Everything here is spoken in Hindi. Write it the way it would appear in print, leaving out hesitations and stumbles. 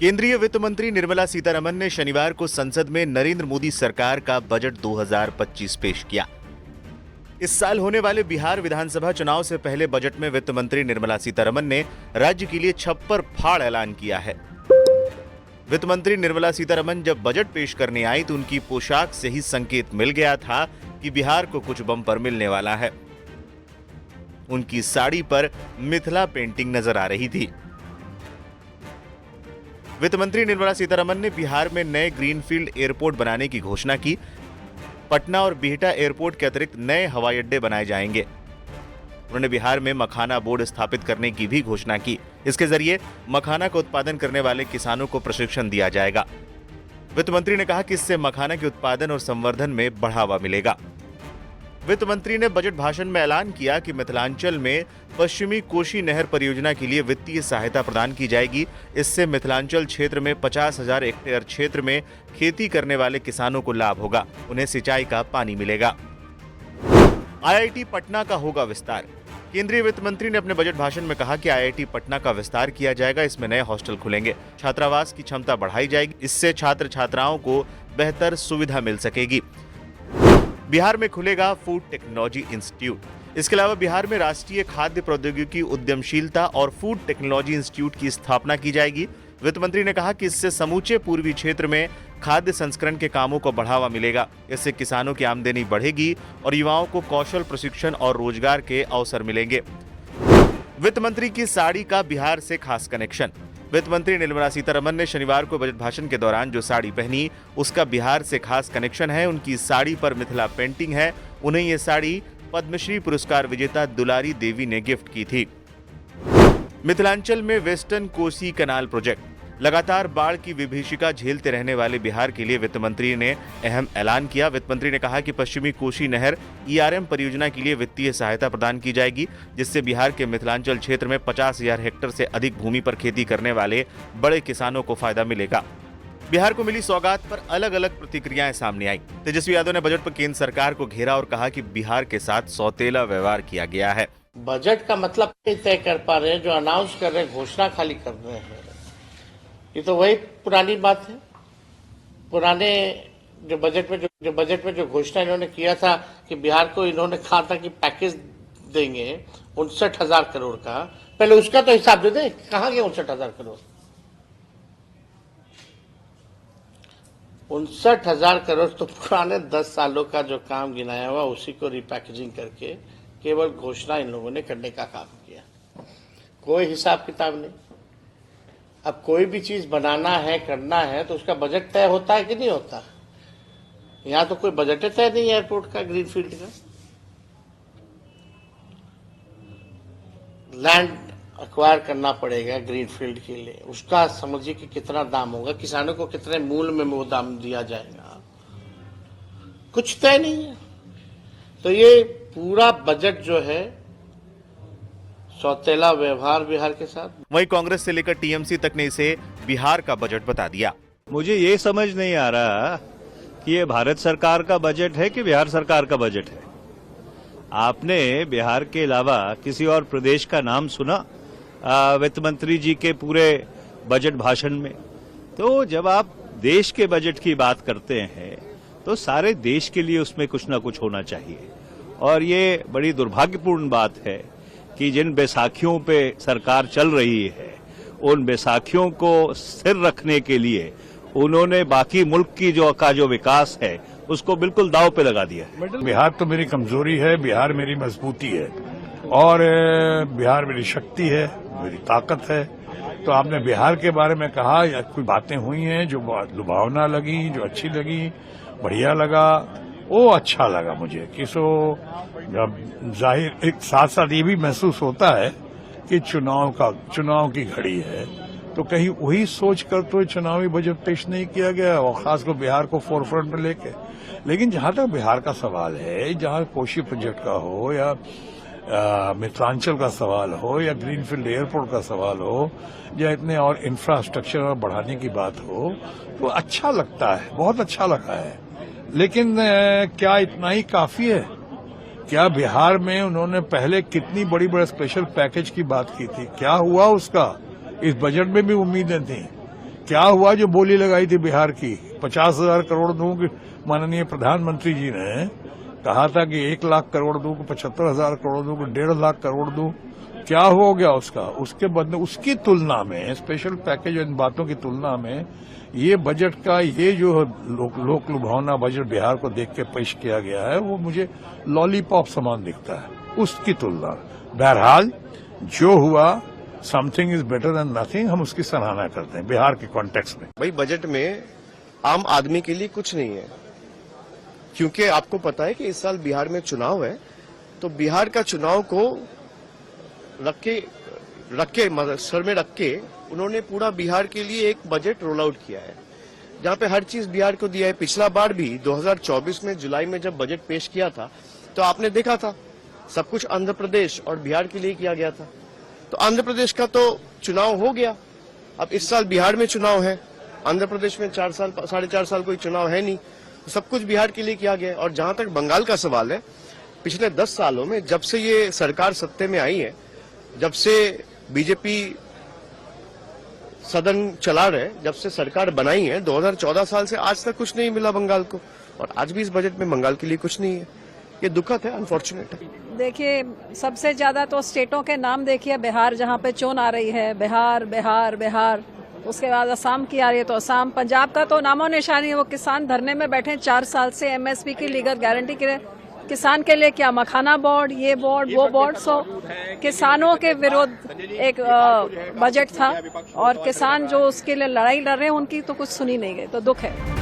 केंद्रीय वित्त मंत्री निर्मला सीतारमण ने शनिवार को संसद में नरेंद्र मोदी सरकार का बजट 2025 पेश किया। इस साल होने वाले बिहार विधानसभा चुनाव से पहले बजट में वित्त मंत्री निर्मला सीतारमण ने राज्य के लिए छप्पर फाड़ ऐलान किया है। वित्त मंत्री निर्मला सीतारमण जब बजट पेश करने आई तो उनकी पोशाक से ही संकेत मिल गया था कि बिहार को कुछ बम्पर मिलने वाला है। उनकी साड़ी पर मिथिला पेंटिंग नजर आ रही थी। वित्त मंत्री निर्मला सीतारमण ने बिहार में नए ग्रीनफील्ड एयरपोर्ट बनाने की घोषणा की। पटना और बिहटा एयरपोर्ट के अतिरिक्त नए हवाई अड्डे बनाए जाएंगे। उन्होंने बिहार में मखाना बोर्ड स्थापित करने की भी घोषणा की। इसके जरिए मखाना का उत्पादन करने वाले किसानों को प्रशिक्षण दिया जाएगा। वित्त मंत्री ने कहा कि इससे मखाना के उत्पादन और संवर्धन में बढ़ावा मिलेगा। वित्त मंत्री ने बजट भाषण में ऐलान किया कि मिथिलांचल में पश्चिमी कोशी नहर परियोजना के लिए वित्तीय सहायता प्रदान की जाएगी। इससे मिथिलांचल क्षेत्र में 50,000 हेक्टेयर क्षेत्र में खेती करने वाले किसानों को लाभ होगा। उन्हें सिंचाई का पानी मिलेगा। आईआईटी पटना का होगा विस्तार। केंद्रीय वित्त मंत्री ने अपने बजट भाषण में कहा कि आईआईटी पटना का विस्तार किया जाएगा। इसमें नए हॉस्टल खुलेंगे, छात्रावास की क्षमता बढ़ाई जाएगी। इससे छात्र छात्राओं को बेहतर सुविधा मिल सकेगी। बिहार में खुलेगा फूड टेक्नोलॉजी इंस्टीट्यूट। इसके अलावा बिहार में राष्ट्रीय खाद्य प्रौद्योगिकी उद्यमशीलता और फूड टेक्नोलॉजी इंस्टीट्यूट की स्थापना की जाएगी। वित्त मंत्री ने कहा कि इससे समूचे पूर्वी क्षेत्र में खाद्य संस्करण के कामों को बढ़ावा मिलेगा। इससे किसानों की आमदनी बढ़ेगी और युवाओं को कौशल प्रशिक्षण और रोजगार के अवसर मिलेंगे। वित्त मंत्री की साड़ी का बिहार से खास कनेक्शन। वित्त मंत्री निर्मला सीतारमण ने शनिवार को बजट भाषण के दौरान जो साड़ी पहनी उसका बिहार से खास कनेक्शन है। उनकी साड़ी पर मिथिला पेंटिंग है। उन्हें ये साड़ी पद्मश्री पुरस्कार विजेता दुलारी देवी ने गिफ्ट की थी। मिथिलांचल में वेस्टर्न कोसी कैनाल प्रोजेक्ट। लगातार बाढ़ की विभीषिका झेलते रहने वाले बिहार के लिए वित्त मंत्री ने अहम ऐलान किया। वित्त मंत्री ने कहा कि पश्चिमी कोसी नहर ईआरएम परियोजना के लिए वित्तीय सहायता प्रदान की जाएगी, जिससे बिहार के मिथिलांचल क्षेत्र में 50,000 हेक्टेयर से अधिक भूमि पर खेती करने वाले बड़े किसानों को फायदा मिलेगा। बिहार को मिली सौगात पर अलग अलग प्रतिक्रियाएं सामने आई। तेजस्वी यादव ने बजट पर केंद्र सरकार को घेरा और कहा कि बिहार के साथ सौतेला व्यवहार किया गया है। बजट का मतलब तय कर पा रहे हैं, जो अनाउंस कर रहे हैं, घोषणा खाली कर रहे हैं। ये तो वही पुरानी बात है। पुराने जो बजट में जो घोषणा इन्होंने किया था कि बिहार को इन्होंने कहा था कि पैकेज देंगे 59,000 करोड़ का, पहले उसका तो हिसाब दे दें। कहाँ गए 59,000 करोड़? 59,000 करोड़ तो पुराने 10 सालों का जो काम गिनाया हुआ उसी को रिपैकेजिंग करके केवल घोषणा इन लोगों ने करने का काम किया। कोई हिसाब किताब नहीं। अब कोई भी चीज बनाना है, करना है, तो उसका बजट तय होता है कि नहीं होता? यहाँ तो कोई बजट तय नहीं है एयरपोर्ट का, ग्रीनफील्ड का। लैंड एक्वायर करना पड़ेगा ग्रीनफील्ड के लिए, उसका समझिए कि कितना दाम होगा, किसानों को कितने मूल्य में वो दाम दिया जाएगा, कुछ तय नहीं है। तो ये पूरा बजट जो है सौतेला व्यवहार बिहार के साथ। वहीं कांग्रेस से लेकर टीएमसी तक ने इसे बिहार का बजट बता दिया। मुझे ये समझ नहीं आ रहा कि ये भारत सरकार का बजट है कि बिहार सरकार का बजट है। आपने बिहार के अलावा किसी और प्रदेश का नाम सुना वित्त मंत्री जी के पूरे बजट भाषण में? तो जब आप देश के बजट की बात करते हैं तो सारे देश के लिए उसमें कुछ ना कुछ होना चाहिए। और ये बड़ी दुर्भाग्यपूर्ण बात है कि जिन बैसाखियों पे सरकार चल रही है उन बैसाखियों को स्थिर रखने के लिए उन्होंने बाकी मुल्क की जो विकास है उसको बिल्कुल दांव पे लगा दिया है। बिहार तो मेरी कमजोरी है, बिहार मेरी मजबूती है और बिहार मेरी शक्ति है, मेरी ताकत है। तो आपने बिहार के बारे में कहा, या कोई बातें हुई हैं जो लुभावना लगी, जो अच्छी लगी, बढ़िया लगा, वो अच्छा लगा मुझे कि जाहिर एक साथ साथ ये भी महसूस होता है कि चुनाव की घड़ी है, तो कहीं वही सोच कर तो चुनावी बजट पेश नहीं किया गया और खासकर बिहार को फोरफ्रंट में लेके। लेकिन जहां तक बिहार का सवाल है, जहां कोशी प्रोजेक्ट का हो या मिथिलांचल का सवाल हो या ग्रीनफील्ड एयरपोर्ट का सवाल हो या इतने और इंफ्रास्ट्रक्चर बढ़ाने की बात हो, तो अच्छा लगता है, बहुत अच्छा लगा है। लेकिन क्या इतना ही काफी है? क्या बिहार में उन्होंने पहले कितनी बड़ी बड़ी स्पेशल पैकेज की बात की थी, क्या हुआ उसका? इस बजट में भी उम्मीदें थी क्या हुआ जो बोली लगाई थी बिहार की 50,000 करोड़ दूं कि माननीय प्रधानमंत्री जी ने कहा था कि 1 लाख करोड़ दूं कि 75,000 करोड़ दूं कि 1.5 लाख करोड़ दूं, क्या हो गया उसका? उसके बदले उसकी तुलना में स्पेशल पैकेज इन बातों की तुलना में ये बजट का ये जो लोक लुभावना बजट बिहार को देख के पेश किया गया है वो मुझे लॉलीपॉप समान दिखता है उसकी तुलना। बहरहाल जो हुआ something is better than nothing, हम उसकी सराहना करते हैं बिहार के कॉन्टेक्स्ट में। भाई बजट में आम आदमी के लिए कुछ नहीं है, क्योंकि आपको पता है कि इस साल बिहार में चुनाव है, तो बिहार का चुनाव को रख के सर में रख के उन्होंने पूरा बिहार के लिए एक बजट रोल आउट किया है, जहां पे हर चीज बिहार को दिया है। पिछला बार भी 2024 में जुलाई में जब बजट पेश किया था तो आपने देखा था सब कुछ आंध्र प्रदेश और बिहार के लिए किया गया था। तो आंध्र प्रदेश का तो चुनाव हो गया, अब इस साल बिहार में चुनाव है, आंध्र प्रदेश में 4.5 साल कोई चुनाव है नहीं, तो सब कुछ बिहार के लिए किया गया। और जहां तक बंगाल का सवाल है, पिछले 10 सालों में जब से ये सरकार सत्ते में आई है, जब से बीजेपी सदन चला रहे, जब से सरकार बनाई है 2014 साल से आज तक कुछ नहीं मिला बंगाल को, और आज भी इस बजट में बंगाल के लिए कुछ नहीं है। ये दुखद है, अनफॉर्चुनेट है। देखिए, सबसे ज्यादा तो स्टेटों के नाम देखिए, बिहार जहाँ पे चोन आ रही है, बिहार बिहार बिहार, उसके बाद असम की आ रही है तो असम, पंजाब का तो नामो निशानी है। वो किसान धरने में बैठे 4 साल से एमएसपी की लीगल गारंटी के लिए। किसान के लिए क्या मखाना बोर्ड, ये बोर्ड वो बोर्ड, सो किसानों के विरुद्ध एक बजट था, और किसान जो उसके लिए लड़ाई लड़ रहे हैं उनकी तो कुछ सुनी नहीं गई, तो दुख है।